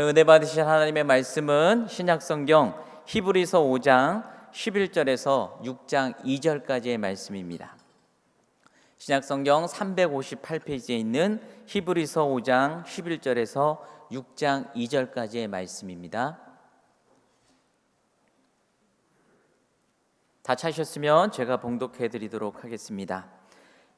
오늘 은혜 받으신 하나님의 말씀은 신약성경 히브리서 5장 11절에서 6장 2절까지의 말씀입니다. 신약성경 358페이지에 있는 히브리서 5장 11절에서 6장 2절까지의 말씀입니다. 다 찾으셨으면 제가 봉독해 드리도록 하겠습니다.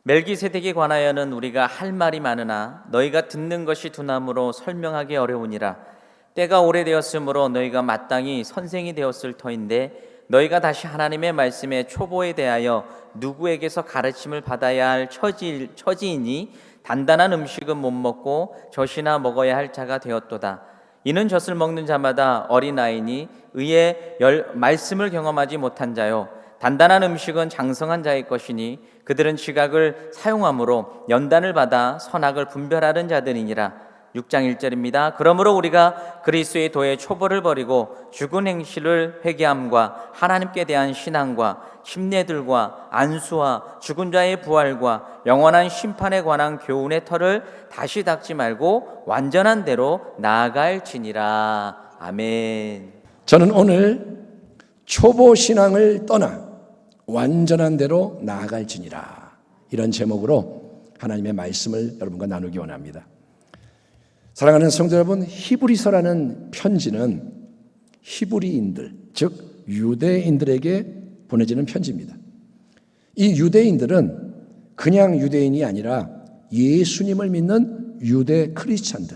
멜기세덱에 관하여는 우리가 할 말이 많으나 너희가 듣는 것이 두나무로 설명하기 어려우니라. 때가 오래되었으므로 너희가 마땅히 선생이 되었을 터인데 너희가 다시 하나님의 말씀의 초보에 대하여 누구에게서 가르침을 받아야 할 처지이니 단단한 음식은 못 먹고 젖이나 먹어야 할 자가 되었도다. 이는 젖을 먹는 자마다 어린아이니 의의 말씀을 경험하지 못한 자요 단단한 음식은 장성한 자의 것이니 그들은 지각을 사용함으로 연단을 받아 선악을 분별하는 자들이니라. 6장 1절입니다. 그러므로 우리가 그리스도의 도의 초보를 버리고 죽은 행실을 회개함과 하나님께 대한 신앙과 침례들과 안수와 죽은 자의 부활과 영원한 심판에 관한 교훈의 터를 다시 닦지 말고 완전한 대로 나아갈지니라. 아멘. 저는 오늘 초보 신앙을 떠나 완전한 대로 나아갈지니라, 이런 제목으로 하나님의 말씀을 여러분과 나누기 원합니다. 사랑하는 성도 여러분, 히브리서라는 편지는 히브리인들, 즉 유대인들에게 보내지는 편지입니다. 이 유대인들은 그냥 유대인이 아니라 예수님을 믿는 유대 크리스찬들,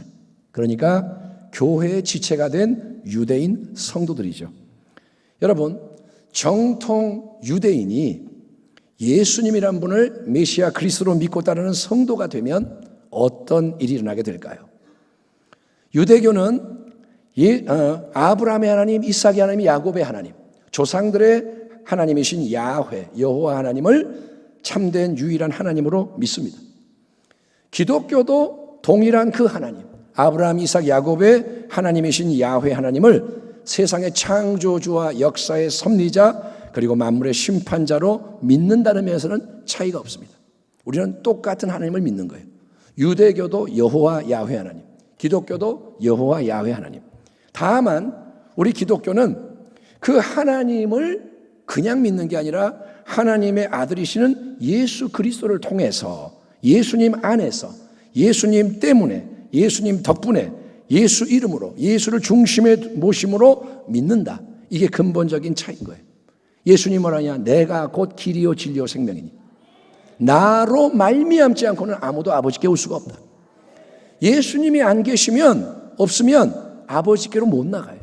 그러니까 교회의 지체가 된 유대인 성도들이죠. 여러분, 정통 유대인이 예수님이란 분을 메시아 그리스도로 믿고 따르는 성도가 되면 어떤 일이 일어나게 될까요? 유대교는 아브라함의 하나님, 이삭의 하나님, 야곱의 하나님, 조상들의 하나님이신 야훼, 여호와 하나님을 참된 유일한 하나님으로 믿습니다. 기독교도 동일한 그 하나님, 아브라함, 이삭, 야곱의 하나님이신 야훼 하나님을 세상의 창조주와 역사의 섭리자 그리고 만물의 심판자로 믿는다는 면에서는 차이가 없습니다. 우리는 똑같은 하나님을 믿는 거예요. 유대교도 여호와 야훼 하나님, 기독교도 여호와 야훼 하나님. 다만 우리 기독교는 그 하나님을 그냥 믿는 게 아니라 하나님의 아들이시는 예수 그리스도를 통해서, 예수님 안에서, 예수님 때문에, 예수님 덕분에, 예수 이름으로, 예수를 중심에 모심으로 믿는다. 이게 근본적인 차이인 거예요. 예수님 뭐라냐? 내가 곧 길이요 진리요 생명이니 나로 말미암지 않고는 아무도 아버지께 올 수가 없다. 예수님이 안 계시면, 없으면 아버지께로 못 나가요.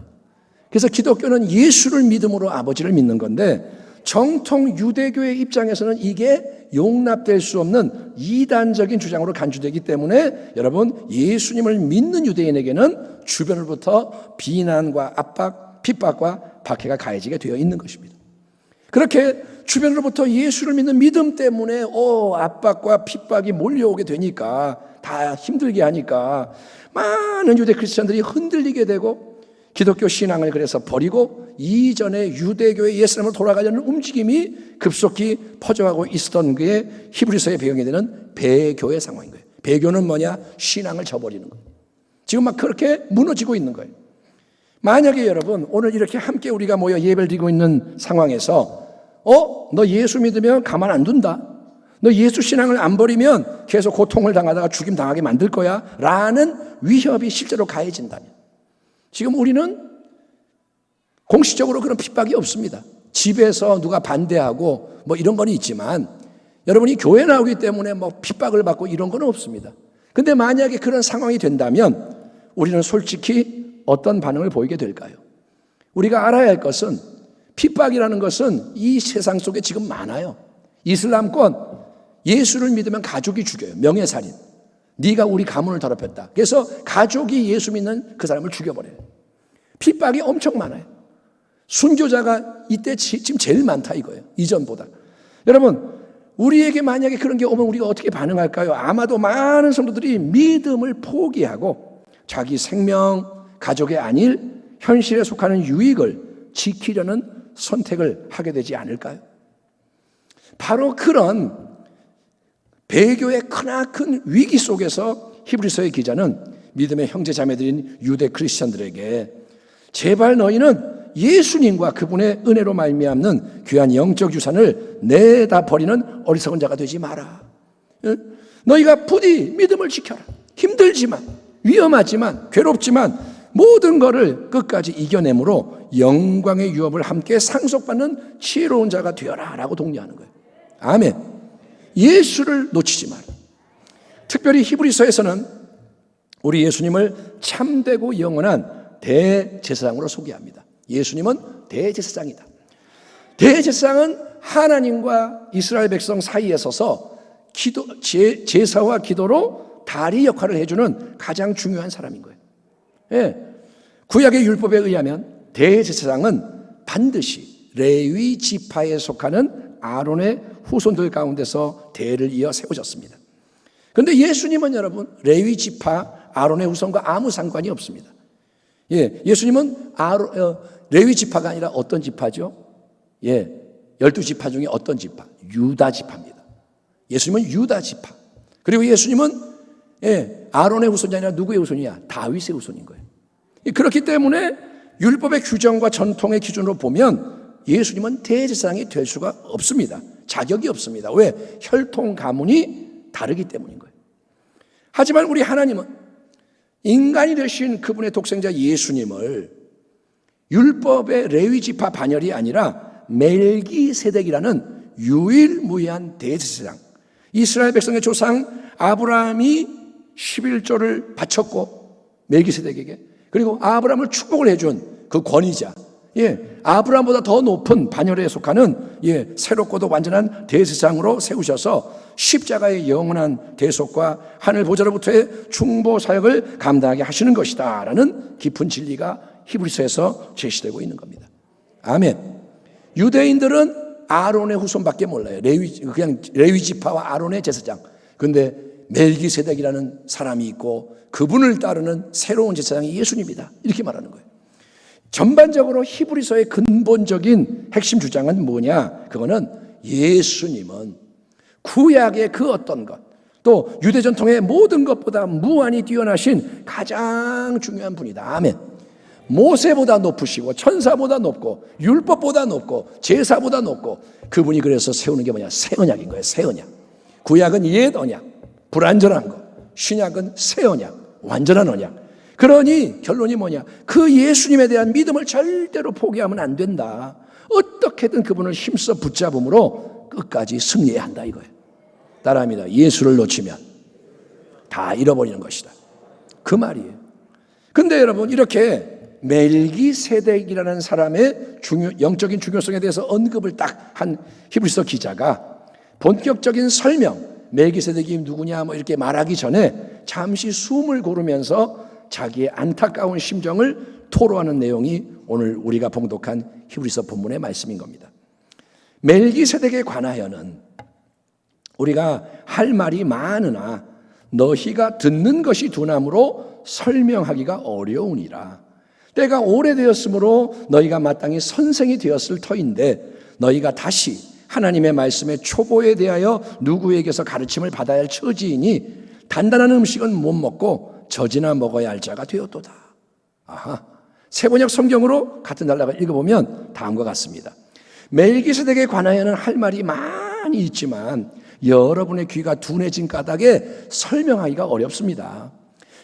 그래서 기독교는 예수를 믿음으로 아버지를 믿는 건데, 정통 유대교의 입장에서는 이게 용납될 수 없는 이단적인 주장으로 간주되기 때문에 여러분, 예수님을 믿는 유대인에게는 주변으로부터 비난과 압박, 핍박과 박해가 가해지게 되어 있는 것입니다. 그렇게 주변으로부터 예수를 믿는 믿음 때문에 압박과 핍박이 몰려오게 되니까, 다 힘들게 하니까 많은 유대 크리스천들이 흔들리게 되고 기독교 신앙을 그래서 버리고 이전의 유대교의 옛사람으로 돌아가려는 움직임이 급속히 퍼져가고 있었던 게 히브리서의 배경이 되는 배교의 상황인 거예요. 배교는 뭐냐? 신앙을 저버리는 거예요. 지금 막 그렇게 무너지고 있는 거예요. 만약에 여러분, 오늘 이렇게 함께 우리가 모여 예배를 드리고 있는 상황에서 너 예수 믿으면 가만 안 둔다, 너 예수 신앙을 안 버리면 계속 고통을 당하다가 죽임 당하게 만들 거야 라는 위협이 실제로 가해진다면, 지금 우리는 공식적으로 그런 핍박이 없습니다. 집에서 누가 반대하고 뭐 이런 건 있지만, 여러분이 교회 나오기 때문에 뭐 핍박을 받고 이런 건 없습니다. 근데 만약에 그런 상황이 된다면 우리는 솔직히 어떤 반응을 보이게 될까요? 우리가 알아야 할 것은, 핍박이라는 것은 이 세상 속에 지금 많아요. 이슬람권, 예수를 믿으면 가족이 죽여요. 명예살인. 네가 우리 가문을 더럽혔다. 그래서 가족이 예수 믿는 그 사람을 죽여버려요. 핍박이 엄청 많아요. 순교자가 이때 지금 제일 많다 이거예요. 이전보다. 여러분, 우리에게 만약에 그런 게 오면 우리가 어떻게 반응할까요? 아마도 많은 성도들이 믿음을 포기하고 자기 생명, 가족의 안일, 현실에 속하는 유익을 지키려는 선택을 하게 되지 않을까요? 바로 그런 배교의 크나큰 위기 속에서 히브리서의 기자는 믿음의 형제 자매들인 유대 크리스천들에게 제발 너희는 예수님과 그분의 은혜로 말미암는 귀한 영적 유산을 내다 버리는 어리석은 자가 되지 마라. 너희가 부디 믿음을 지켜라. 힘들지만, 위험하지만, 괴롭지만 모든 것을 끝까지 이겨내므로 영광의 유업을 함께 상속받는 지혜로운 자가 되어라 라고 독려하는 거예요. 아멘. 예수를 놓치지 마라. 특별히 히브리서에서는 우리 예수님을 참되고 영원한 대제사장으로 소개합니다. 예수님은 대제사장이다. 대제사장은 하나님과 이스라엘 백성 사이에 서서 제사와 기도로 다리 역할을 해주는 가장 중요한 사람인 거예요. 예. 구약의 율법에 의하면 대제사장은 반드시 레위 지파에 속하는 아론의 후손들 가운데서 대를 이어 세워졌습니다. 그런데 예수님은 여러분 레위 지파 아론의 후손과 아무 상관이 없습니다. 예, 예수님은 레위 지파가 아니라 어떤 지파죠? 예, 12지파 중에 어떤 지파? 유다 지파입니다. 예수님은 유다 지파. 그리고 예수님은 아론의 후손이 아니라 누구의 후손이냐? 다윗의 후손인 거예요. 그렇기 때문에 율법의 규정과 전통의 기준으로 보면 예수님은 대제사장이 될 수가 없습니다. 자격이 없습니다. 왜? 혈통 가문이 다르기 때문인 거예요. 하지만 우리 하나님은 인간이 되신 그분의 독생자 예수님을 율법의 레위 지파 반열이 아니라 멜기세덱이라는 유일무이한 대제사장, 이스라엘 백성의 조상 아브라함이 11조를 바쳤고 멜기세덱에게, 그리고 아브라함을 축복을 해준 그 권위자, 아브라함보다 더 높은 반열에 속하는 새롭고도 완전한 대제사장으로 세우셔서 십자가의 영원한 대속과 하늘 보좌로부터의 중보 사역을 감당하게 하시는 것이다 라는 깊은 진리가 히브리서에서 제시되고 있는 겁니다. 아멘. 유대인들은 아론의 후손밖에 몰라요. 그냥 레위 지파와 아론의 제사장. 그런데 멜기세덱이라는 사람이 있고 그분을 따르는 새로운 제사장이 예수님이다, 이렇게 말하는 거예요. 전반적으로 히브리서의 근본적인 핵심 주장은 뭐냐? 그거는 예수님은 구약의 그 어떤 것, 또 유대 전통의 모든 것보다 무한히 뛰어나신 가장 중요한 분이다. 아멘. 모세보다 높으시고 천사보다 높고 율법보다 높고 제사보다 높고, 그분이 그래서 세우는 게 뭐냐? 새 언약인 거예요. 새 언약. 구약은 옛 언약, 불완전한 거. 신약은 새 언약, 완전한 언약. 그러니 결론이 뭐냐? 그 예수님에 대한 믿음을 절대로 포기하면 안 된다. 어떻게든 그분을 힘써 붙잡음으로 끝까지 승리해야 한다 이거예요. 따라합니다. 예수를 놓치면 다 잃어버리는 것이다, 그 말이에요. 근데 여러분, 이렇게 멜기세덱이라는 사람의 영적인 중요성에 대해서 언급을 딱 한 히브리서 기자가 본격적인 설명, 멜기세덱이 누구냐 뭐 이렇게 말하기 전에 잠시 숨을 고르면서 자기의 안타까운 심정을 토로하는 내용이 오늘 우리가 봉독한 히브리서 본문의 말씀인 겁니다. 멜기세덱에 관하여는 우리가 할 말이 많으나 너희가 듣는 것이 둔함으로 설명하기가 어려우니라. 때가 오래되었으므로 너희가 마땅히 선생이 되었을 터인데 너희가 다시 하나님의 말씀의 초보에 대하여 누구에게서 가르침을 받아야 할 처지이니 단단한 음식은 못 먹고 젖이나 먹어야 할 자가 되었도다. 아하. 세번역 성경으로 같은 단락을 읽어보면 다음과 같습니다. 멜기세덱에 관하여는 할 말이 많이 있지만 여러분의 귀가 둔해진 까닭에 설명하기가 어렵습니다.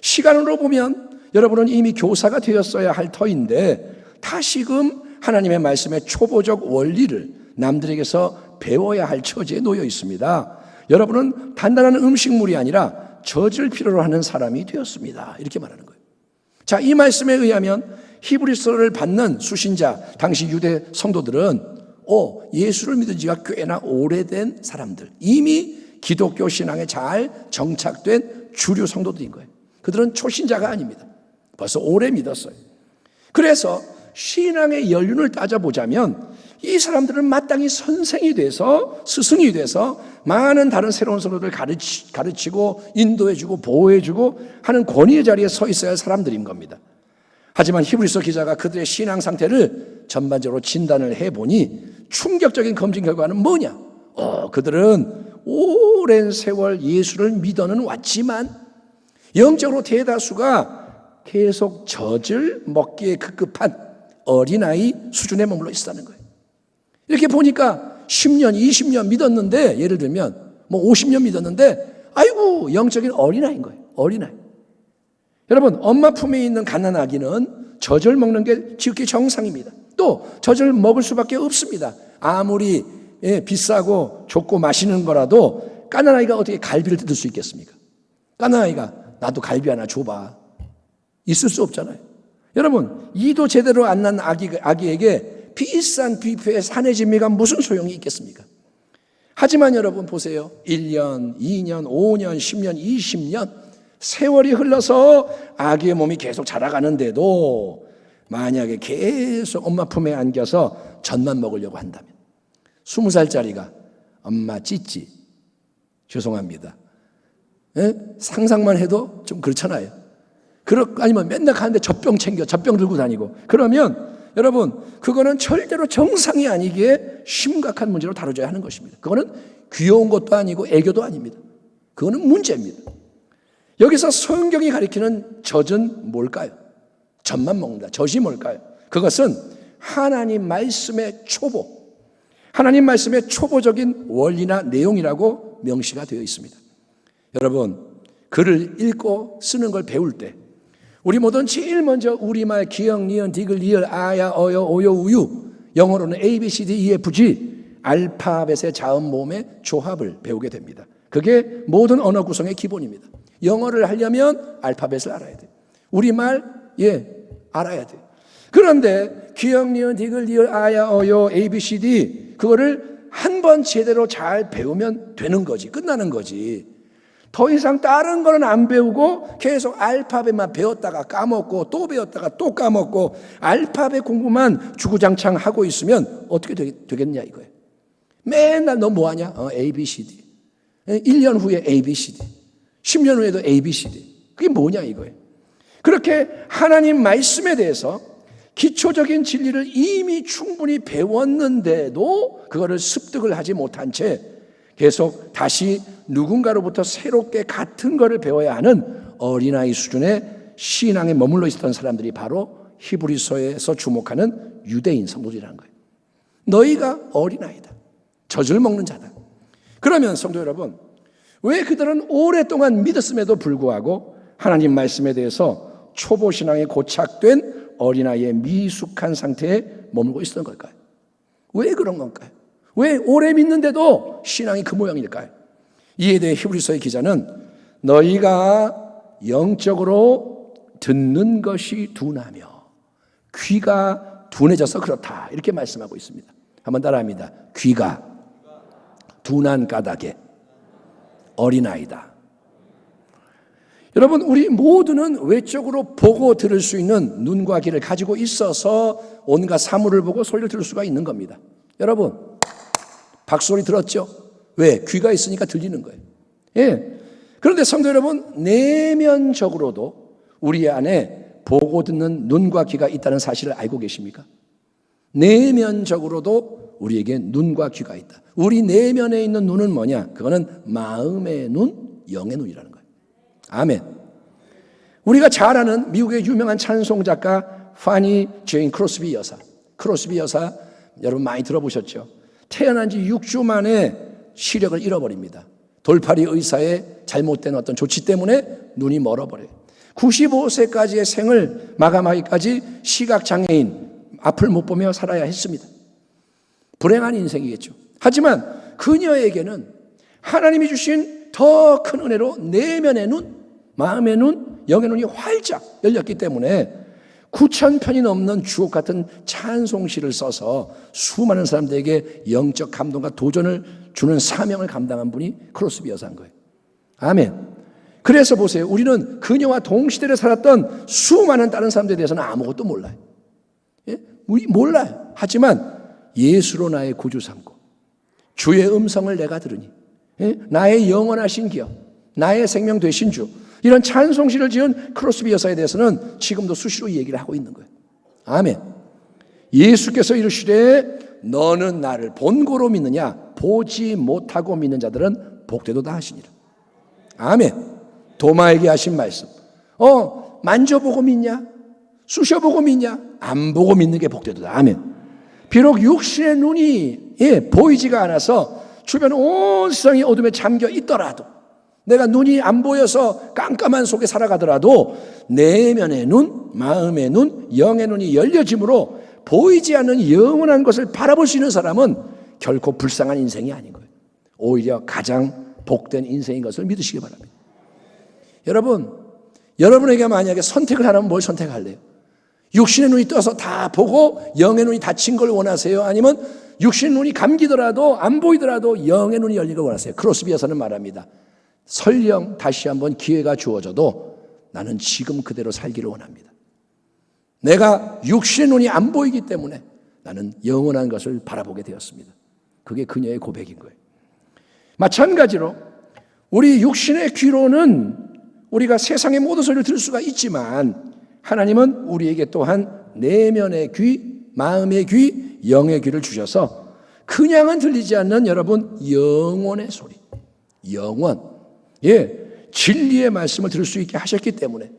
시간으로 보면 여러분은 이미 교사가 되었어야 할 터인데 다시금 하나님의 말씀의 초보적 원리를 남들에게서 배워야 할 처지에 놓여 있습니다. 여러분은 단단한 음식물이 아니라 젖을 필요로 하는 사람이 되었습니다, 이렇게 말하는 거예요. 자, 이 말씀에 의하면 히브리서를 받는 수신자, 당시 유대 성도들은 예수를 믿은 지가 꽤나 오래된 사람들, 이미 기독교 신앙에 잘 정착된 주류 성도들인 거예요. 그들은 초신자가 아닙니다. 벌써 오래 믿었어요. 그래서 신앙의 연륜을 따져보자면 이 사람들은 마땅히 선생이 돼서, 스승이 돼서 많은 다른 새로운 성도들 가르치고 인도해주고 보호해주고 하는 권위의 자리에 서 있어야 할 사람들인 겁니다. 하지만 히브리서 기자가 그들의 신앙 상태를 전반적으로 진단을 해보니 충격적인 검증 결과는 뭐냐? 그들은 오랜 세월 예수를 믿어는 왔지만 영적으로 대다수가 계속 젖을 먹기에 급급한 어린아이 수준에 머물러 있었다는 거예요. 이렇게 보니까 10년, 20년 믿었는데, 예를 들면 뭐 50년 믿었는데 아이고 영적인 어린아이인 거예요. 어린아이. 여러분, 엄마 품에 있는 갓난아기는 젖을 먹는 게 지극히 정상입니다. 또 젖을 먹을 수밖에 없습니다. 아무리 비싸고 좋고 맛있는 거라도 갓난아이가 어떻게 갈비를 뜯을 수 있겠습니까? 갓난아이가 나도 갈비 하나 줘봐, 있을 수 없잖아요. 여러분, 이도 제대로 안 난 아기에게 비싼 뷔페의 산해진미가 무슨 소용이 있겠습니까? 하지만 여러분 보세요. 1년, 2년, 5년, 10년, 20년 세월이 흘러서 아기의 몸이 계속 자라가는데도 만약에 계속 엄마 품에 안겨서 젖만 먹으려고 한다면 20살짜리가 엄마 찌찌, 죄송합니다, 상상만 해도 좀 그렇잖아요. 아니면 맨날 가는데 젖병 들고 다니고, 그러면 여러분 그거는 절대로 정상이 아니기에 심각한 문제로 다뤄져야 하는 것입니다. 그거는 귀여운 것도 아니고 애교도 아닙니다. 그거는 문제입니다. 여기서 성경이 가리키는 젖은 뭘까요? 젖만 먹는다. 젖이 뭘까요? 그것은 하나님 말씀의 초보, 하나님 말씀의 초보적인 원리나 내용이라고 명시가 되어 있습니다. 여러분, 글을 읽고 쓰는 걸 배울 때 우리 모두는 제일 먼저 우리말 기역, 니은, 디귿, 리을, 아야, 어여, 오요, 우유, 영어로는 A, B, C, D, E, F, G 알파벳의 자음 모음의 조합을 배우게 됩니다. 그게 모든 언어 구성의 기본입니다. 영어를 하려면 알파벳을 알아야 돼요. 우리말 알아야 돼요. 그런데 기역, 니은, 디귿, 리을, 아야, 어여, A, B, C, D 그거를 한 번 제대로 잘 배우면 되는 거지, 끝나는 거지. 더 이상 다른 거는 안 배우고 계속 알파벳만 배웠다가 까먹고 또 배웠다가 또 까먹고 알파벳 공부만 주구장창 하고 있으면 어떻게 되겠냐 이거예요. 맨날 너 뭐하냐? A, B, C, D. 1년 후에 A, B, C, D. 10년 후에도 A, B, C, D. 그게 뭐냐 이거예요. 그렇게 하나님 말씀에 대해서 기초적인 진리를 이미 충분히 배웠는데도 그거를 습득을 하지 못한 채 계속 다시 누군가로부터 새롭게 같은 거를 배워야 하는 어린아이 수준의 신앙에 머물러 있었던 사람들이 바로 히브리서에서 주목하는 유대인 성도들이라는 거예요. 너희가 어린아이다, 젖을 먹는 자다. 그러면 성도 여러분, 왜 그들은 오랫동안 믿었음에도 불구하고 하나님 말씀에 대해서 초보 신앙에 고착된 어린아이의 미숙한 상태에 머물고 있었던 걸까요? 왜 그런 건가요? 왜 오래 믿는데도 신앙이 그 모양일까요? 이에 대해 히브리서의 기자는 너희가 영적으로 듣는 것이 둔하며 귀가 둔해져서 그렇다, 이렇게 말씀하고 있습니다. 한번 따라합니다. 귀가 둔한 까닭에 어린아이다. 여러분, 우리 모두는 외적으로 보고 들을 수 있는 눈과 귀를 가지고 있어서 온갖 사물을 보고 소리를 들을 수가 있는 겁니다. 여러분, 박수소리 들었죠? 왜? 귀가 있으니까 들리는 거예요. 그런데 성도 여러분, 내면적으로도 우리 안에 보고 듣는 눈과 귀가 있다는 사실을 알고 계십니까? 내면적으로도 우리에게 눈과 귀가 있다. 우리 내면에 있는 눈은 뭐냐? 그거는 마음의 눈, 영의 눈이라는 거예요. 아멘. 우리가 잘 아는 미국의 유명한 찬송 작가 파니 제인 크로스비 여사 여러분 많이 들어보셨죠? 태어난 지 6주 만에 시력을 잃어버립니다. 돌팔이 의사의 잘못된 어떤 조치 때문에 눈이 멀어버려요. 95세까지의 생을 마감하기까지 시각장애인, 앞을 못 보며 살아야 했습니다. 불행한 인생이겠죠. 하지만 그녀에게는 하나님이 주신 더 큰 은혜로 내면의 눈, 마음의 눈, 영의 눈이 활짝 열렸기 때문에 9,000편이 넘는 주옥 같은 찬송시를 써서 수많은 사람들에게 영적 감동과 도전을 주는 사명을 감당한 분이 크로스비 여사인 거예요. 아멘. 그래서 보세요. 우리는 그녀와 동시대를 살았던 수많은 다른 사람들에 대해서는 아무것도 몰라요. 우리 몰라요. 하지만 예수로 나의 구주 삼고 주의 음성을 내가 들으니 나의 영원하신 기업, 나의 생명 되신 주, 이런 찬송시를 지은 크로스비 여사에 대해서는 지금도 수시로 얘기를 하고 있는 거예요. 아멘. 예수께서 이르시되 너는 나를 본고로 믿느냐? 보지 못하고 믿는 자들은 복되도다 하시니라. 아멘. 도마에게 하신 말씀. 만져보고 믿냐? 쑤셔보고 믿냐? 안 보고 믿는 게 복되도다. 아멘. 비록 육신의 눈이 보이지가 않아서 주변 온 세상이 어둠에 잠겨 있더라도, 내가 눈이 안 보여서 깜깜한 속에 살아가더라도 내면의 눈, 마음의 눈, 영의 눈이 열려짐으로 보이지 않는 영원한 것을 바라볼 수 있는 사람은 결코 불쌍한 인생이 아닌 거예요. 오히려 가장 복된 인생인 것을 믿으시기 바랍니다. 여러분에게 만약에 선택을 하라면 뭘 선택할래요? 육신의 눈이 떠서 다 보고 영의 눈이 닫힌 걸 원하세요? 아니면 육신의 눈이 감기더라도 안 보이더라도 영의 눈이 열린 걸 원하세요? 크로스비에서는 말합니다. 설령 다시 한번 기회가 주어져도 나는 지금 그대로 살기를 원합니다. 내가 육신의 눈이 안 보이기 때문에 나는 영원한 것을 바라보게 되었습니다. 그게 그녀의 고백인 거예요. 마찬가지로 우리 육신의 귀로는 우리가 세상의 모든 소리를 들을 수가 있지만 하나님은 우리에게 또한 내면의 귀, 마음의 귀, 영의 귀를 주셔서 그냥은 들리지 않는 여러분 영혼의 소리, 영원, 진리의 말씀을 들을 수 있게 하셨기 때문에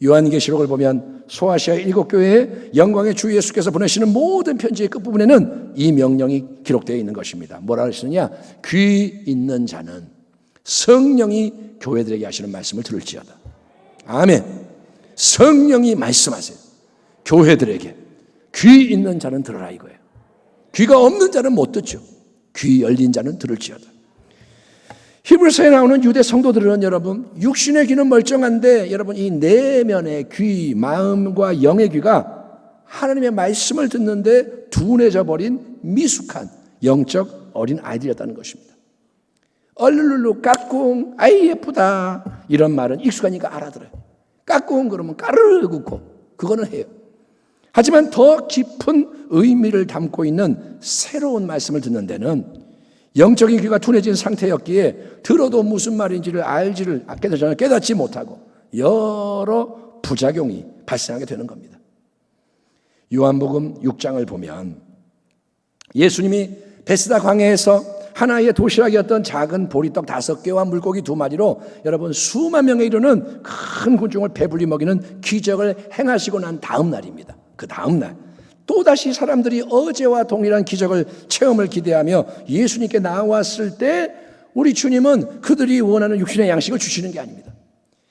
요한계시록을 보면 소아시아 7교회에 영광의 주 예수께서 보내시는 모든 편지의 끝부분에는 이 명령이 기록되어 있는 것입니다. 뭐라 하시느냐? 귀 있는 자는 성령이 교회들에게 하시는 말씀을 들을지어다. 아멘. 성령이 말씀하세요. 교회들에게 귀 있는 자는 들으라 이거예요. 귀가 없는 자는 못 듣죠. 귀 열린 자는 들을지어다. 히브리서에 나오는 유대 성도들은 여러분 육신의 귀는 멀쩡한데 여러분 이 내면의 귀, 마음과 영의 귀가 하나님의 말씀을 듣는데 둔해져 버린 미숙한 영적 어린 아이들이었다는 것입니다. 얼룰룰루 까꿍 아이 예쁘다 이런 말은 익숙하니까 알아들어요. 까꿍 그러면 까르르 긋고 그거는 해요. 하지만 더 깊은 의미를 담고 있는 새로운 말씀을 듣는 데는 영적인 귀가 둔해진 상태였기에 들어도 무슨 말인지를 깨닫지 못하고 여러 부작용이 발생하게 되는 겁니다. 요한복음 6장을 보면 예수님이 베스다 광야에서 하나의 도시락이었던 작은 보리떡 5개와 물고기 2마리로 여러분 수만 명에 이르는 큰 군중을 배불리 먹이는 기적을 행하시고 난 다음 날입니다. 그 다음 날 또다시 사람들이 어제와 동일한 기적을 체험을 기대하며 예수님께 나왔을 때 우리 주님은 그들이 원하는 육신의 양식을 주시는 게 아닙니다.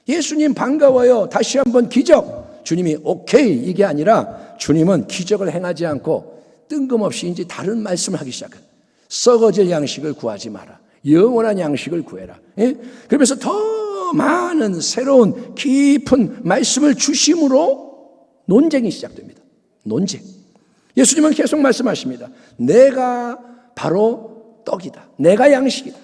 예수님 반가워요. 다시 한번 기적. 주님이 오케이 이게 아니라 주님은 기적을 행하지 않고 뜬금없이 이제 다른 말씀을 하기 시작해요. 썩어질 양식을 구하지 마라. 영원한 양식을 구해라. 그러면서 더 많은 새로운 깊은 말씀을 주심으로 논쟁이 시작됩니다. 논쟁. 예수님은 계속 말씀하십니다. 내가 바로 떡이다. 내가 양식이다.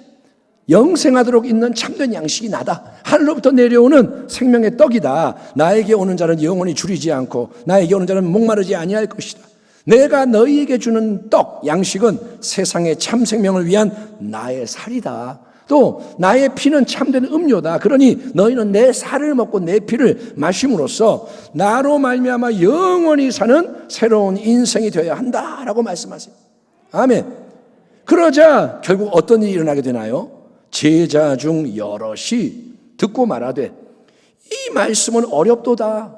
영생하도록 있는 참된 양식이 나다. 하늘로부터 내려오는 생명의 떡이다. 나에게 오는 자는 영원히 줄이지 않고 나에게 오는 자는 목마르지 아니할 것이다. 내가 너희에게 주는 떡, 양식은 세상의 참 생명을 위한 나의 살이다. 또 나의 피는 참된 음료다. 그러니 너희는 내 살을 먹고 내 피를 마심으로써 나로 말미암아 영원히 사는 새로운 인생이 되어야 한다라고 말씀하세요. 아멘. 그러자 결국 어떤 일이 일어나게 되나요? 제자 중 여럿이 듣고 말하되 이 말씀은 어렵도다.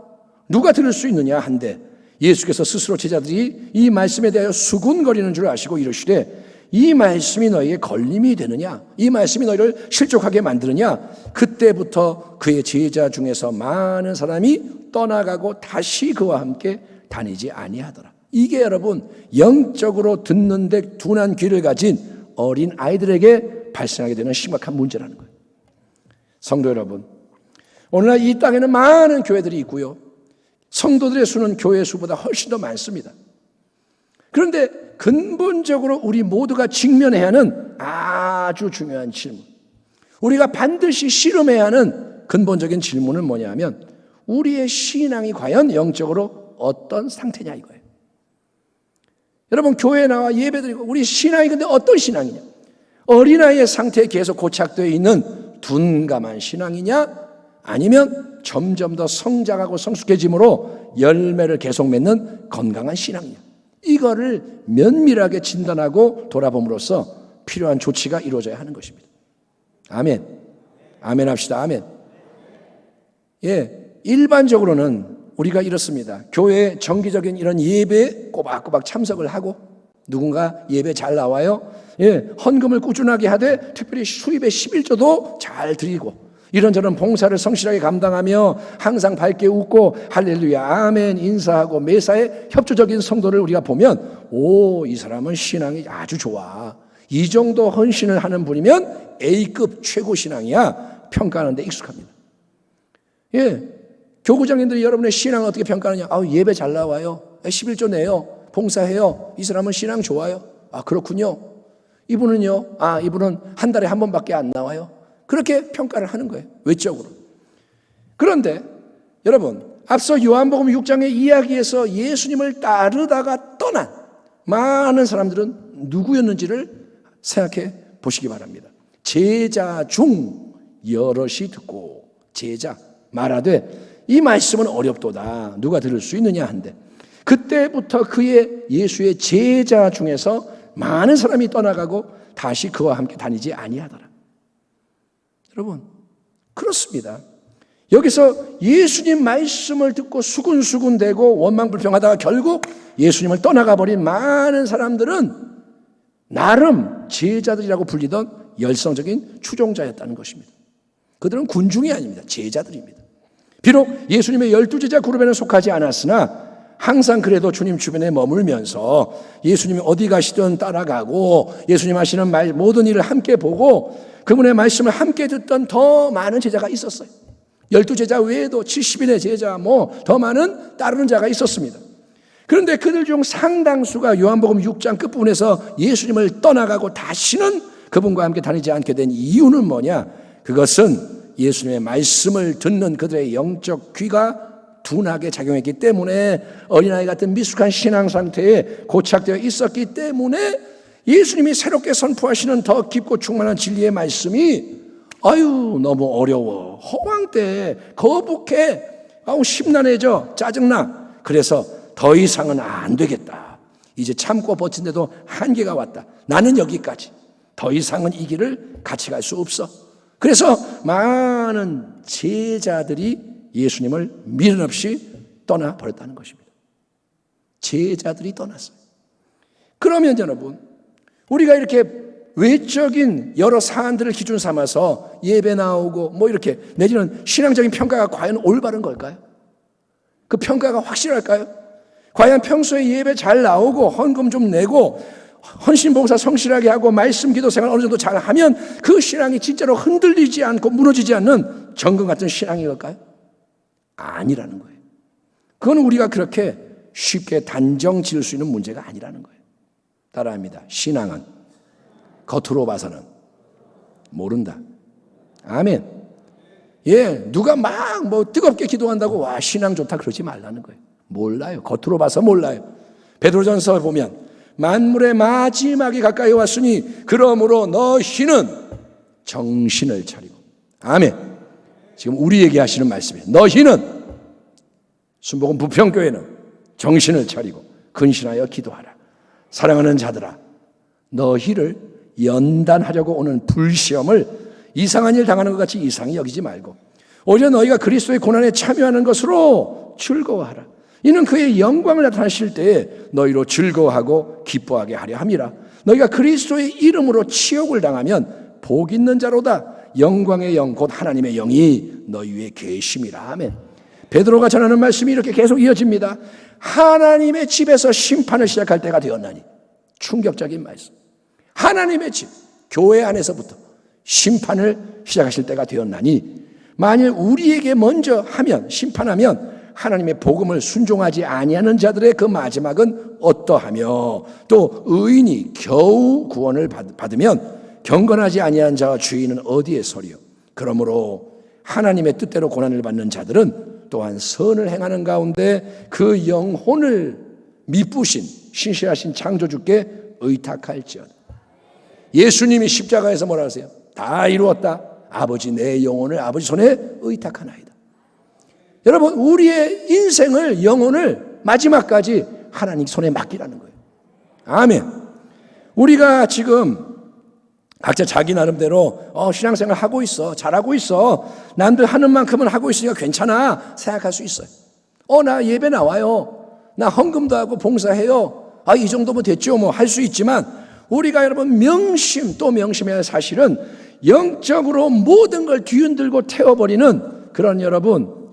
누가 들을 수 있느냐 한데 예수께서 스스로 제자들이 이 말씀에 대하여 수군거리는 줄 아시고 이르시되 이 말씀이 너희에게 걸림이 되느냐? 이 말씀이 너희를 실족하게 만드느냐? 그때부터 그의 제자 중에서 많은 사람이 떠나가고 다시 그와 함께 다니지 아니하더라. 이게 여러분 영적으로 듣는데 둔한 귀를 가진 어린 아이들에게 발생하게 되는 심각한 문제라는 거예요. 성도 여러분, 오늘날 이 땅에는 많은 교회들이 있고요. 성도들의 수는 교회 수보다 훨씬 더 많습니다. 그런데 근본적으로 우리 모두가 직면해야 하는 아주 중요한 질문, 우리가 반드시 씨름해야 하는 근본적인 질문은 뭐냐면 우리의 신앙이 과연 영적으로 어떤 상태냐 이거예요. 여러분 교회에 나와 예배드리고 우리 신앙이 근데 어떤 신앙이냐? 어린아이의 상태에 계속 고착되어 있는 둔감한 신앙이냐? 아니면 점점 더 성장하고 성숙해짐으로 열매를 계속 맺는 건강한 신앙이냐? 이거를 면밀하게 진단하고 돌아봄으로써 필요한 조치가 이루어져야 하는 것입니다. 아멘. 아멘 합시다. 아멘. 일반적으로는 우리가 이렇습니다. 교회 정기적인 이런 예배에 꼬박꼬박 참석을 하고 누군가 예배 잘 나와요. 헌금을 꾸준하게 하되 특별히 수입의 11조도 잘 드리고 이런저런 봉사를 성실하게 감당하며 항상 밝게 웃고 할렐루야 아멘 인사하고 매사에 협조적인 성도를 우리가 보면 이 사람은 신앙이 아주 좋아. 이 정도 헌신을 하는 분이면 A급 최고 신앙이야. 평가하는 데 익숙합니다. 교구장님들이 여러분의 신앙을 어떻게 평가하느냐? 예배 잘 나와요. 11조 내요. 봉사해요. 이 사람은 신앙 좋아요. 그렇군요. 이분은요? 이분은 한 달에 한 번밖에 안 나와요. 그렇게 평가를 하는 거예요. 외적으로. 그런데 여러분, 앞서 요한복음 6장의 이야기에서 예수님을 따르다가 떠난 많은 사람들은 누구였는지를 생각해 보시기 바랍니다. 제자 중 여럿이 듣고 제자 말하되 이 말씀은 어렵도다. 누가 들을 수 있느냐 한데 그때부터 예수의 제자 중에서 많은 사람이 떠나가고 다시 그와 함께 다니지 아니하더라. 여러분, 그렇습니다. 여기서 예수님 말씀을 듣고 수군수군대고 원망불평하다가 결국 예수님을 떠나가 버린 많은 사람들은 나름 제자들이라고 불리던 열성적인 추종자였다는 것입니다. 그들은 군중이 아닙니다. 제자들입니다. 비록 예수님의 12제자 그룹에는 속하지 않았으나 항상 그래도 주님 주변에 머물면서 예수님이 어디 가시든 따라가고 예수님 하시는 모든 일을 함께 보고 그분의 말씀을 함께 듣던 더 많은 제자가 있었어요. 12제자 외에도 70인의 제자 더 많은 따르는 자가 있었습니다. 그런데 그들 중 상당수가 요한복음 6장 끝부분에서 예수님을 떠나가고 다시는 그분과 함께 다니지 않게 된 이유는 뭐냐? 그것은 예수님의 말씀을 듣는 그들의 영적 귀가 둔하게 작용했기 때문에 어린아이 같은 미숙한 신앙 상태에 고착되어 있었기 때문에 예수님이 새롭게 선포하시는 더 깊고 충만한 진리의 말씀이 너무 어려워, 허황돼, 거북해, 심란해져, 짜증나. 그래서 더 이상은 안 되겠다. 이제 참고 버틴데도 한계가 왔다. 나는 여기까지. 더 이상은 이 길을 같이 갈 수 없어. 그래서 많은 제자들이 예수님을 미련 없이 떠나버렸다는 것입니다. 제자들이 떠났어요. 그러면 여러분, 우리가 이렇게 외적인 여러 사안들을 기준 삼아서 예배 나오고 이렇게 내지는 신앙적인 평가가 과연 올바른 걸까요? 그 평가가 확실할까요? 과연 평소에 예배 잘 나오고 헌금 좀 내고 헌신봉사 성실하게 하고 말씀 기도 생활 어느 정도 잘 하면 그 신앙이 진짜로 흔들리지 않고 무너지지 않는 정금 같은 신앙일까요? 아니라는 거예요. 그건 우리가 그렇게 쉽게 단정 지을 수 있는 문제가 아니라는 거예요. 따라합니다. 신앙은 겉으로 봐서는 모른다. 아멘. 누가 막 뜨겁게 기도한다고 와 신앙 좋다 그러지 말라는 거예요. 몰라요. 겉으로 봐서 몰라요. 베드로전서 보면 만물의 마지막이 가까이 왔으니 그러므로 너희는 정신을 차리고. 아멘. 지금 우리에게 하시는 말씀이에요. 너희는 순복음 부평교회는 정신을 차리고 근신하여 기도하라. 사랑하는 자들아, 너희를 연단하려고 오는 불시험을 이상한 일 당하는 것 같이 이상히 여기지 말고 오히려 너희가 그리스도의 고난에 참여하는 것으로 즐거워하라. 이는 그의 영광을 나타내실 때에 너희로 즐거워하고 기뻐하게 하려 함이라. 너희가 그리스도의 이름으로 치욕을 당하면 복 있는 자로다. 영광의 영 곧 하나님의 영이 너희 위에 계심이라. 아멘. 베드로가 전하는 말씀이 이렇게 계속 이어집니다. 하나님의 집에서 심판을 시작할 때가 되었나니. 충격적인 말씀. 하나님의 집, 교회 안에서부터 심판을 시작하실 때가 되었나니 만일 우리에게 먼저 하면 심판하면 하나님의 복음을 순종하지 아니하는 자들의 그 마지막은 어떠하며 또 의인이 겨우 구원을 받으면 경건하지 아니한 자와 주인은 어디에 서리요. 그러므로 하나님의 뜻대로 고난을 받는 자들은 또한 선을 행하는 가운데 그 영혼을 미쁘신 신실하신 창조주께 의탁할지어다. 예수님이 십자가에서 뭐라 하세요? 다 이루었다. 아버지 내 영혼을 아버지 손에 의탁하나이다. 여러분, 우리의 인생을 영혼을 마지막까지 하나님 손에 맡기라는 거예요. 아멘. 우리가 지금 각자 자기 나름대로 신앙생활 하고 있어, 잘하고 있어, 남들 하는 만큼은 하고 있으니까 괜찮아 생각할 수 있어요. 나 예배 나와요, 나 헌금도 하고 봉사해요, 이 정도면 됐죠 뭐 할 수 있지만, 우리가 여러분 또 명심해야 할 사실은 영적으로 모든 걸 뒤흔들고 태워버리는 그런 여러분,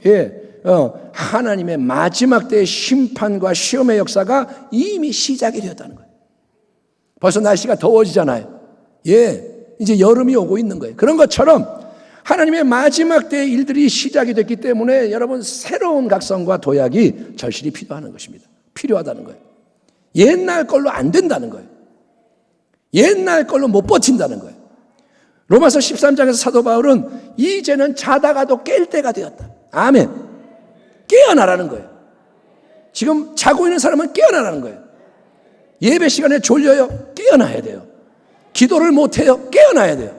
하나님의 마지막 때의 심판과 시험의 역사가 이미 시작이 되었다는 거예요. 벌써 날씨가 더워지잖아요. 이제 여름이 오고 있는 거예요. 그런 것처럼 하나님의 마지막 때의 일들이 시작이 됐기 때문에 여러분 새로운 각성과 도약이 절실히 필요하다는 거예요. 옛날 걸로 안 된다는 거예요. 옛날 걸로 못 버틴다는 거예요. 로마서 13장에서 사도 바울은 이제는 자다가도 깰 때가 되었다. 아멘. 깨어나라는 거예요. 지금 자고 있는 사람은 깨어나라는 거예요. 예배 시간에 졸려요? 깨어나야 돼요. 기도를 못해요? 깨어나야 돼요.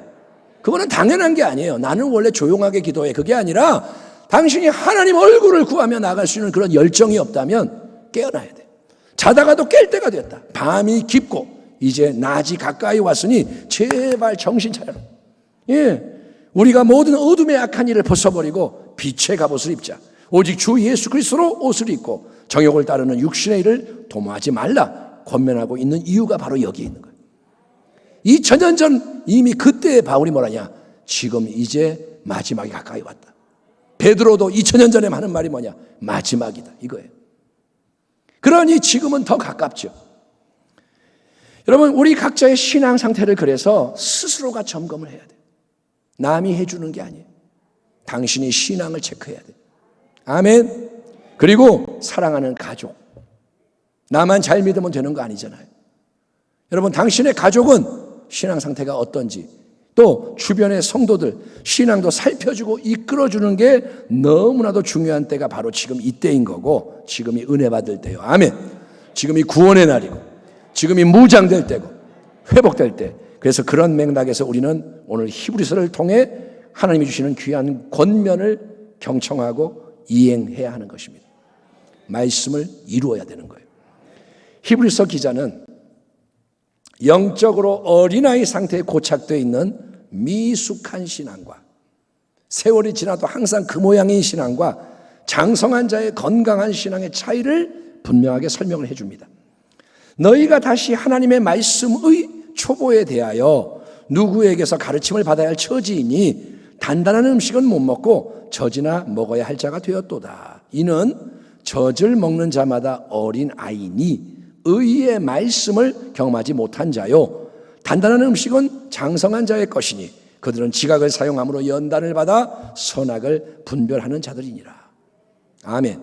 그거는 당연한 게 아니에요. 나는 원래 조용하게 기도해. 그게 아니라 당신이 하나님 얼굴을 구하며 나갈 수 있는 그런 열정이 없다면 깨어나야 돼요. 자다가도 깰 때가 되었다. 밤이 깊고 이제 낮이 가까이 왔으니 제발 정신 차려라. 우리가 모든 어둠의 악한 일을 벗어버리고 빛의 갑옷을 입자. 오직 주 예수 그리스도로 옷을 입고 정욕을 따르는 육신의 일을 도모하지 말라 권면하고 있는 이유가 바로 여기에 있는 거예요. 2000년 전 이미 그때의 바울이 뭐라냐? 지금 이제 마지막이 가까이 왔다. 베드로도 2000년 전에 하는 말이 뭐냐? 마지막이다 이거예요. 그러니 지금은 더 가깝죠. 여러분 우리 각자의 신앙 상태를 그래서 스스로가 점검을 해야 돼요. 남이 해주는 게 아니에요. 당신이 신앙을 체크해야 돼요. 아멘. 그리고 사랑하는 가족. 나만 잘 믿으면 되는 거 아니잖아요. 여러분 당신의 가족은 신앙 상태가 어떤지, 또 주변의 성도들 신앙도 살펴주고 이끌어주는 게 너무나도 중요한 때가 바로 지금 이때인 거고, 지금이 은혜 받을 때요. 아멘. 지금이 구원의 날이고 지금이 무장될 때고 회복될 때. 그래서 그런 맥락에서 우리는 오늘 히브리서를 통해 하나님이 주시는 귀한 권면을 경청하고 이행해야 하는 것입니다. 말씀을 이루어야 되는 거예요. 히브리서 기자는 영적으로 어린아이 상태에 고착되어 있는 미숙한 신앙과 세월이 지나도 항상 그 모양인 신앙과 장성한 자의 건강한 신앙의 차이를 분명하게 설명을 해줍니다. 너희가 다시 하나님의 말씀의 초보에 대하여 누구에게서 가르침을 받아야 할 처지이니 단단한 음식은 못 먹고 젖이나 먹어야 할 자가 되었도다. 이는 젖을 먹는 자마다 어린 아이니 의의 말씀을 경험하지 못한 자요, 단단한 음식은 장성한 자의 것이니 그들은 지각을 사용함으로 연단을 받아 선악을 분별하는 자들이니라. 아멘.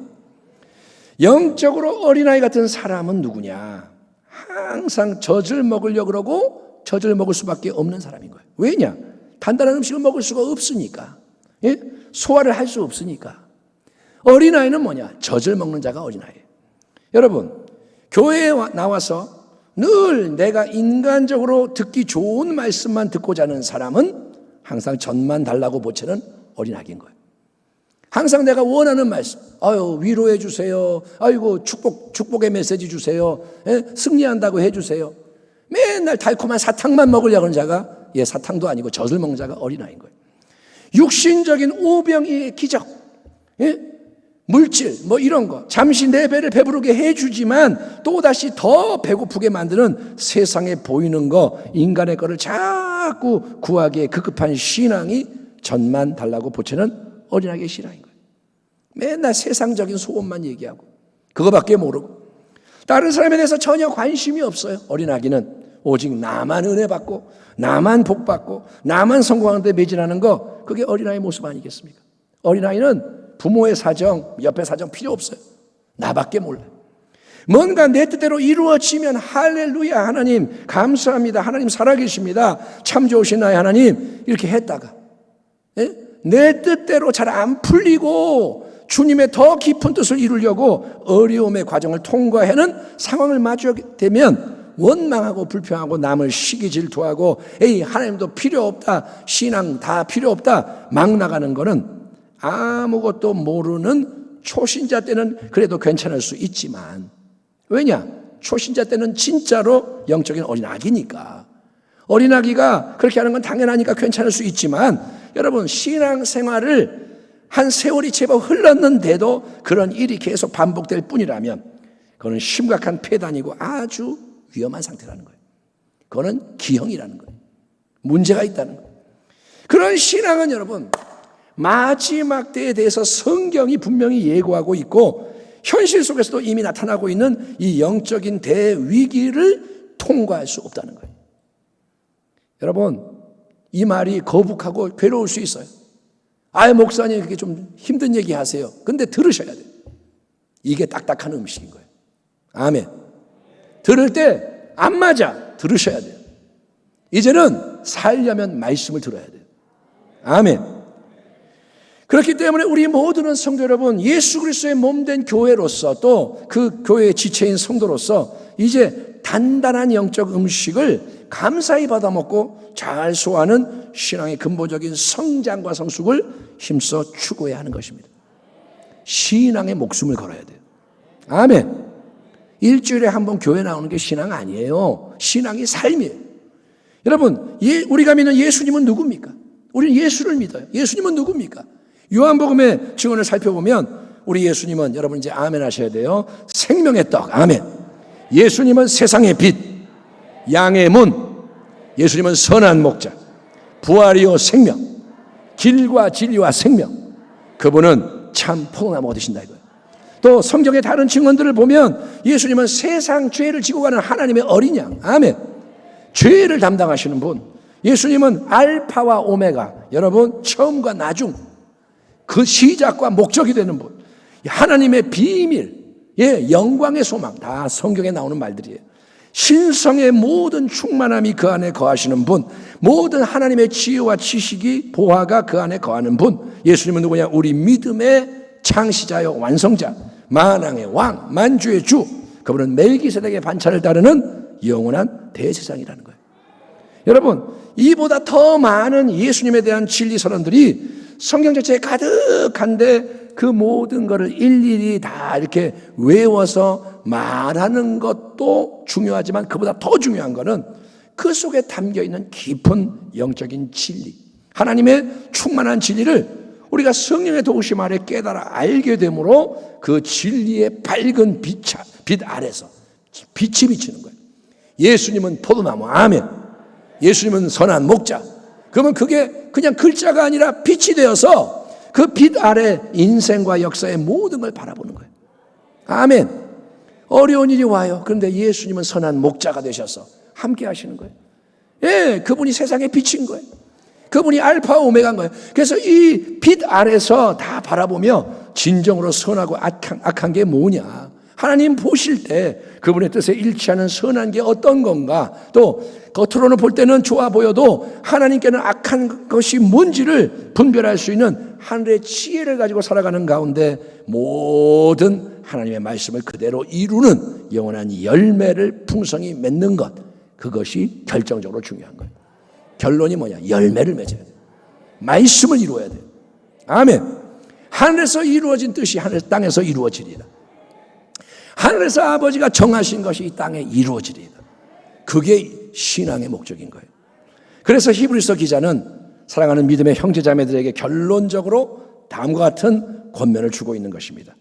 영적으로 어린아이 같은 사람은 누구냐? 항상 젖을 먹으려고 그러고 젖을 먹을 수밖에 없는 사람인 거예요. 왜냐? 단단한 음식을 먹을 수가 없으니까. 소화를 할 수 없으니까. 어린아이는 뭐냐? 젖을 먹는 자가 어린아이예요. 여러분 교회에 나와서 늘 내가 인간적으로 듣기 좋은 말씀만 듣고자 하는 사람은 항상 젖만 달라고 보채는 어린아이인 거예요. 항상 내가 원하는 말씀, 위로해 주세요, 아이고 축복의 메시지 주세요, 승리한다고 해주세요. 맨날 달콤한 사탕만 먹으려고 하는 자가 사탕도 아니고 젖을 먹는 자가 어린아이인 거예요. 육신적인 오병이의 기적, 물질 이런 거 잠시 내 배를 배부르게 해주지만 또다시 더 배고프게 만드는 세상에 보이는 거, 인간의 거를 자꾸 구하기에 급급한 신앙이 젖만 달라고 보채는 어린아이의 신앙인 거예요. 맨날 세상적인 소원만 얘기하고 그거밖에 모르고 다른 사람에 대해서 전혀 관심이 없어요. 어린아이는 오직 나만 은혜 받고 나만 복 받고 나만 성공하는 데 매진하는 거, 그게 어린아이의 모습 아니겠습니까? 어린아이는 부모의 사정, 옆에 사정 필요 없어요. 나밖에 몰라요. 뭔가 내 뜻대로 이루어지면 할렐루야, 하나님 감사합니다, 하나님 살아계십니다, 참 좋으신 나의 하나님, 이렇게 했다가 내 뜻대로 잘 안 풀리고 주님의 더 깊은 뜻을 이루려고 어려움의 과정을 통과하는 상황을 맞이하게 되면 원망하고 불평하고 남을 시기 질투하고 하나님도 필요 없다, 신앙 다 필요 없다 막 나가는 거는 아무것도 모르는 초신자 때는 그래도 괜찮을 수 있지만, 왜냐? 초신자 때는 진짜로 영적인 어린 아기니까. 어린아기가 그렇게 하는 건 당연하니까 괜찮을 수 있지만 여러분 신앙생활을 한 세월이 제법 흘렀는데도 그런 일이 계속 반복될 뿐이라면 그거는 심각한 폐단이고 아주 위험한 상태라는 거예요. 그거는 기형이라는 거예요. 문제가 있다는 거예요. 그런 신앙은 여러분 마지막 때에 대해서 성경이 분명히 예고하고 있고 현실 속에서도 이미 나타나고 있는 이 영적인 대위기를 통과할 수 없다는 거예요. 여러분 이 말이 거북하고 괴로울 수 있어요. 아예 목사님 그게 좀 힘든 얘기 하세요. 근데 들으셔야 돼요. 이게 딱딱한 음식인 거예요. 아멘. 들을 때 안 맞아. 들으셔야 돼요. 이제는 살려면 말씀을 들어야 돼요. 아멘. 그렇기 때문에 우리 모두는 성도 여러분 예수 그리스도의 몸된 교회로서 또 그 교회의 지체인 성도로서 이제 단단한 영적 음식을 감사히 받아먹고 잘 소화하는 신앙의 근본적인 성장과 성숙을 힘써 추구해야 하는 것입니다. 신앙의 목숨을 걸어야 돼요. 아멘. 일주일에 한 번 교회 나오는 게 신앙 아니에요. 신앙이 삶이에요. 여러분 우리가 믿는 예수님은 누굽니까? 우리는 예수를 믿어요. 예수님은 누굽니까? 요한복음의 증언을 살펴보면 우리 예수님은 여러분 이제 아멘 하셔야 돼요. 생명의 떡. 아멘. 예수님은 세상의 빛, 양의 문. 예수님은 선한 목자, 부활이요 생명, 길과 진리와 생명. 그분은 참 포도나무 얻으신다 이거예요. 또 성경의 다른 증언들을 보면 예수님은 세상 죄를 지고 가는 하나님의 어린 양. 아멘. 죄를 담당하시는 분. 예수님은 알파와 오메가. 여러분 처음과 나중. 그 시작과 목적이 되는 분. 하나님의 비밀, 영광의 소망. 다 성경에 나오는 말들이에요. 신성의 모든 충만함이 그 안에 거하시는 분, 모든 하나님의 지혜와 지식이 보화가 그 안에 거하는 분. 예수님은 누구냐? 우리 믿음의 창시자요 완성자, 만왕의 왕, 만주의 주. 그분은 멜기세덱의 반차를 따르는 영원한 대제사장이라는 거예요. 여러분 이보다 더 많은 예수님에 대한 진리 선언들이 성경 자체에 가득한데 그 모든 것을 일일이 다 이렇게 외워서 말하는 것도 중요하지만 그보다 더 중요한 것은 그 속에 담겨있는 깊은 영적인 진리, 하나님의 충만한 진리를 우리가 성령의 도우심 아래 깨달아 알게 되므로 그 진리의 밝은 빛 아래서 빛이 비치는 거예요. 예수님은 포도나무. 아멘. 예수님은 선한 목자. 그러면 그게 그냥 글자가 아니라 빛이 되어서 그 빛 아래 인생과 역사의 모든 걸 바라보는 거예요. 아멘. 어려운 일이 와요. 그런데 예수님은 선한 목자가 되셔서 함께 하시는 거예요. 그분이 세상의 빛인 거예요. 그분이 알파 오메가인 거예요. 그래서 이 빛 아래서 다 바라보며 진정으로 선하고 악한 게 뭐냐, 하나님 보실 때 그분의 뜻에 일치하는 선한 게 어떤 건가, 또 겉으로는 볼 때는 좋아 보여도 하나님께는 악한 것이 뭔지를 분별할 수 있는 하늘의 지혜를 가지고 살아가는 가운데 모든 하나님의 말씀을 그대로 이루는 영원한 열매를 풍성히 맺는 것, 그것이 결정적으로 중요한 거예요. 결론이 뭐냐? 열매를 맺어야 돼요. 말씀을 이루어야 돼요. 아멘. 하늘에서 이루어진 뜻이 하늘 땅에서 이루어지리라. 하늘에서 아버지가 정하신 것이 이 땅에 이루어지리라. 그게 신앙의 목적인 거예요. 그래서 히브리서 기자는 사랑하는 믿음의 형제자매들에게 결론적으로 다음과 같은 권면을 주고 있는 것입니다.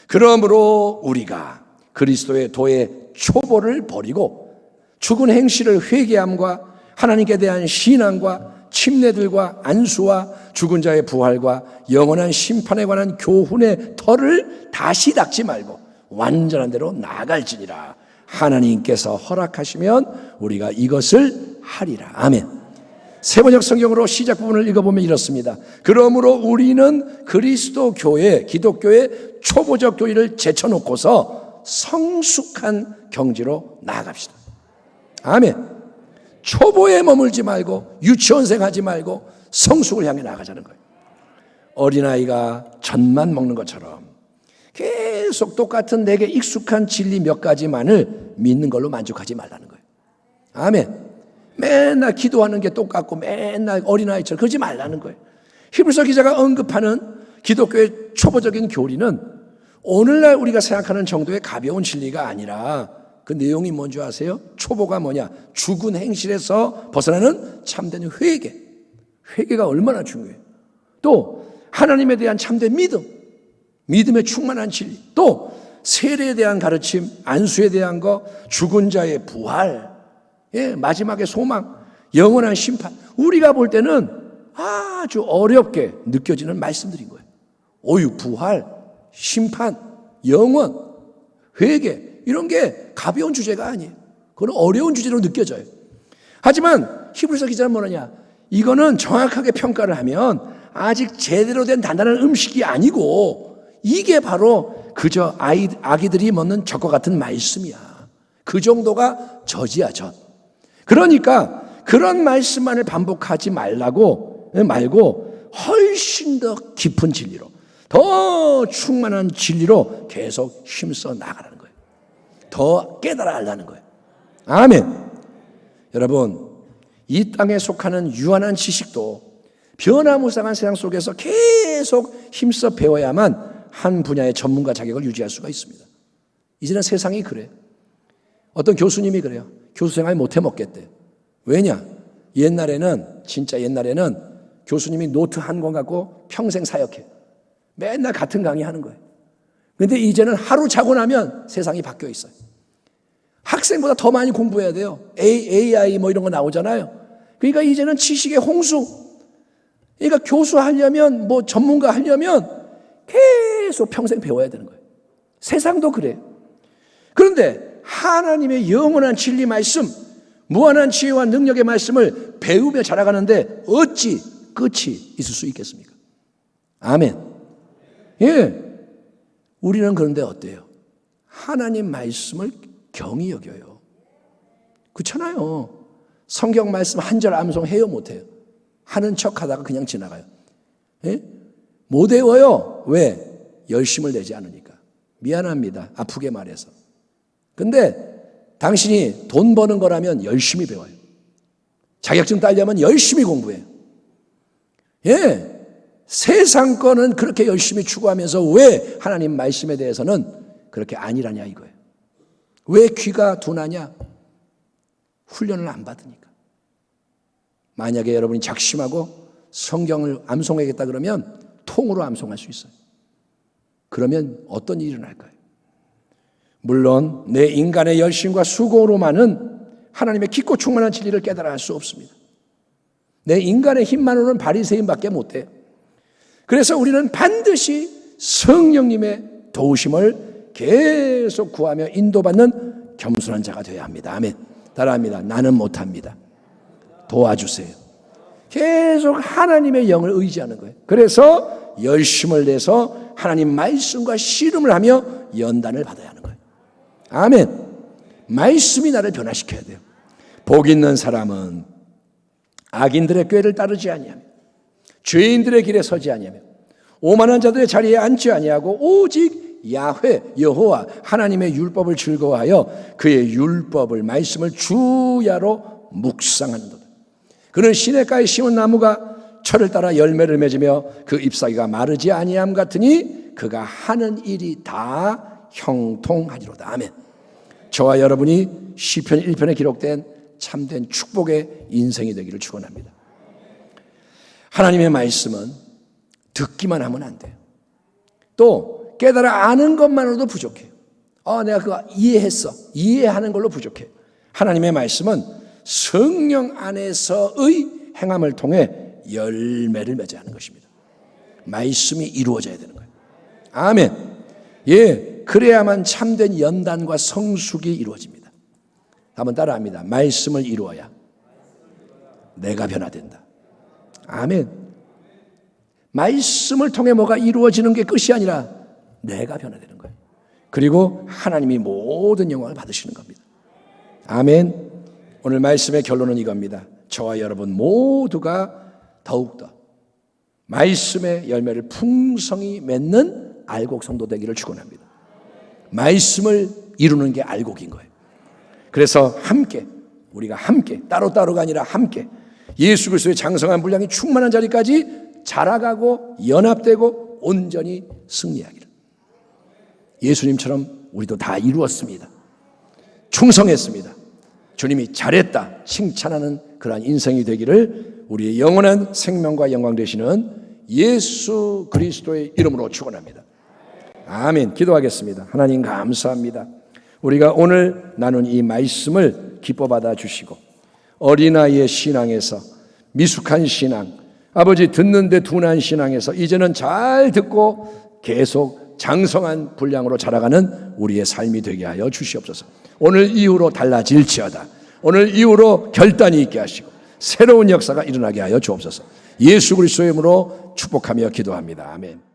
그러므로 우리가 그리스도의 도의 초보를 버리고 죽은 행실을 회개함과 하나님께 대한 신앙과 침례들과 안수와 죽은 자의 부활과 영원한 심판에 관한 교훈의 털을 다시 닦지 말고 완전한 대로 나아갈지니라. 하나님께서 허락하시면 우리가 이것을 하리라. 아멘. 세번역 성경으로 시작 부분을 읽어보면 이렇습니다. 그러므로 우리는 그리스도 교회, 기독교의 초보적 교회를 제쳐놓고서 성숙한 경지로 나아갑시다. 아멘. 초보에 머물지 말고 유치원생 하지 말고 성숙을 향해 나가자는 거예요. 어린아이가 젖만 먹는 것처럼 계속 똑같은 내게 익숙한 진리 몇 가지만을 믿는 걸로 만족하지 말라는 거예요. 아멘. 맨날 기도하는 게 똑같고 맨날 어린아이처럼 그러지 말라는 거예요. 히브리서 기자가 언급하는 기독교의 초보적인 교리는 오늘날 우리가 생각하는 정도의 가벼운 진리가 아니라 그 내용이 뭔지 아세요? 초보가 뭐냐? 죽은 행실에서 벗어나는 참된 회개. 회개가 얼마나 중요해요. 또 하나님에 대한 참된 믿음, 믿음에 충만한 진리, 또 세례에 대한 가르침, 안수에 대한 거, 죽은 자의 부활, 마지막의 소망, 영원한 심판. 우리가 볼 때는 아주 어렵게 느껴지는 말씀들인 거예요. 오유, 부활, 심판, 영원, 회개, 이런 게 가벼운 주제가 아니에요. 그건 어려운 주제로 느껴져요. 하지만 히브리서 기자는 뭐냐? 이거는 정확하게 평가를 하면 아직 제대로 된 단단한 음식이 아니고 이게 바로 그저 아기들이 먹는 젖과 같은 말씀이야. 그 정도가 젖이야, 젖. 그러니까 그런 말씀만을 반복하지 말고 훨씬 더 깊은 진리로, 더 충만한 진리로 계속 힘써 나가라는 거예요. 더 깨달아 알라는 거예요. 아멘. 여러분, 이 땅에 속하는 유한한 지식도 변화무쌍한 세상 속에서 계속 힘써 배워야만 한 분야의 전문가 자격을 유지할 수가 있습니다. 이제는 세상이 그래요. 어떤 교수님이 그래요. 교수 생활 못해 먹겠대. 왜냐? 진짜 옛날에는 교수님이 노트 한 권 갖고 평생 사역해. 맨날 같은 강의 하는 거예요. 그런데 이제는 하루 자고 나면 세상이 바뀌어 있어요. 학생보다 더 많이 공부해야 돼요. AI 뭐 이런 거 나오잖아요. 그러니까 이제는 지식의 홍수. 그러니까 교수 하려면, 뭐 전문가 하려면 계속 평생 배워야 되는 거예요. 세상도 그래요. 그런데 하나님의 영원한 진리 말씀, 무한한 지혜와 능력의 말씀을 배우며 자라가는데 어찌 끝이 있을 수 있겠습니까? 아멘. 예. 우리는 그런데 어때요? 하나님 말씀을 경히 여겨요. 그렇잖아요. 성경 말씀 한 절 암송해요, 못해요? 하는 척 하다가 그냥 지나가요. 예? 못 외워요. 왜? 열심을 내지 않으니까. 미안합니다. 아프게 말해서. 근데 당신이 돈 버는 거라면 열심히 배워요. 자격증 따려면 열심히 공부해요. 예. 세상 거는 그렇게 열심히 추구하면서 왜 하나님 말씀에 대해서는 그렇게 아니라냐 이거예요. 왜 귀가 둔하냐? 훈련을 안 받으니까. 만약에 여러분이 작심하고 성경을 암송하겠다 그러면 통으로 암송할 수 있어요. 그러면 어떤 일이 일어날까요? 물론 내 인간의 열심과 수고로만은 하나님의 깊고 충만한 진리를 깨달아 할 수 없습니다. 내 인간의 힘만으로는 바리새인밖에 못해요. 그래서 우리는 반드시 성령님의 도우심을 계속 구하며 인도받는 겸손한 자가 되어야 합니다. 아멘. 따라합니다. 나는 못합니다. 도와주세요. 계속 하나님의 영을 의지하는 거예요. 그래서 열심을 내서 하나님 말씀과 씨름을 하며 연단을 받아야 하는 거예요. 아멘. 말씀이 나를 변화시켜야 돼요. 복 있는 사람은 악인들의 꾀를 따르지 아니하며 죄인들의 길에 서지 아니하며 오만한 자들의 자리에 앉지 아니하고 오직 야훼 여호와 하나님의 율법을 즐거워하여 그의 율법을 말씀을 주야로 묵상하는도다. 그는 시냇가에 심은 나무가 철을 따라 열매를 맺으며 그 잎사귀가 마르지 아니함 같으니 그가 하는 일이 다 형통하리로다. 아멘. 저와 여러분이 시편 1편에 기록된 참된 축복의 인생이 되기를 축원합니다. 하나님의 말씀은 듣기만 하면 안 돼요. 또 깨달아 아는 것만으로도 부족해요. 내가 그거 이해했어. 이해하는 걸로 부족해요. 하나님의 말씀은 성령 안에서의 행함을 통해 열매를 맺어야 하는 것입니다. 말씀이 이루어져야 되는 거예요. 아멘. 예, 그래야만 참된 연단과 성숙이 이루어집니다. 한번 따라합니다. 말씀을 이루어야 내가 변화된다. 아멘. 말씀을 통해 뭐가 이루어지는 게 끝이 아니라 내가 변화되는 거예요. 그리고 하나님이 모든 영광을 받으시는 겁니다. 아멘. 오늘 말씀의 결론은 이겁니다. 저와 여러분 모두가 더욱더 말씀의 열매를 풍성히 맺는 알곡 성도 되기를 축원합니다. 말씀을 이루는 게 알곡인 거예요. 그래서 함께, 우리가 함께, 따로따로가 아니라 함께 예수 그리스도의 장성한 분량이 충만한 자리까지 자라가고 연합되고 온전히 승리하기를. 예수님처럼 우리도 다 이루었습니다. 충성했습니다. 주님이 잘했다 칭찬하는 그러한 인생이 되기를 우리의 영원한 생명과 영광 되시는 예수 그리스도의 이름으로 축원합니다. 아멘. 기도하겠습니다. 하나님 감사합니다. 우리가 오늘 나눈 이 말씀을 기뻐 받아 주시고 어린아이의 신앙에서 미숙한 신앙, 아버지 듣는데 둔한 신앙에서 이제는 잘 듣고 계속 장성한 분량으로 자라가는 우리의 삶이 되게 하여 주시옵소서. 오늘 이후로 달라질지어다. 오늘 이후로 결단이 있게 하시고 새로운 역사가 일어나게 하여 주옵소서. 예수 그리스도의 이름으로 축복하며 기도합니다. 아멘.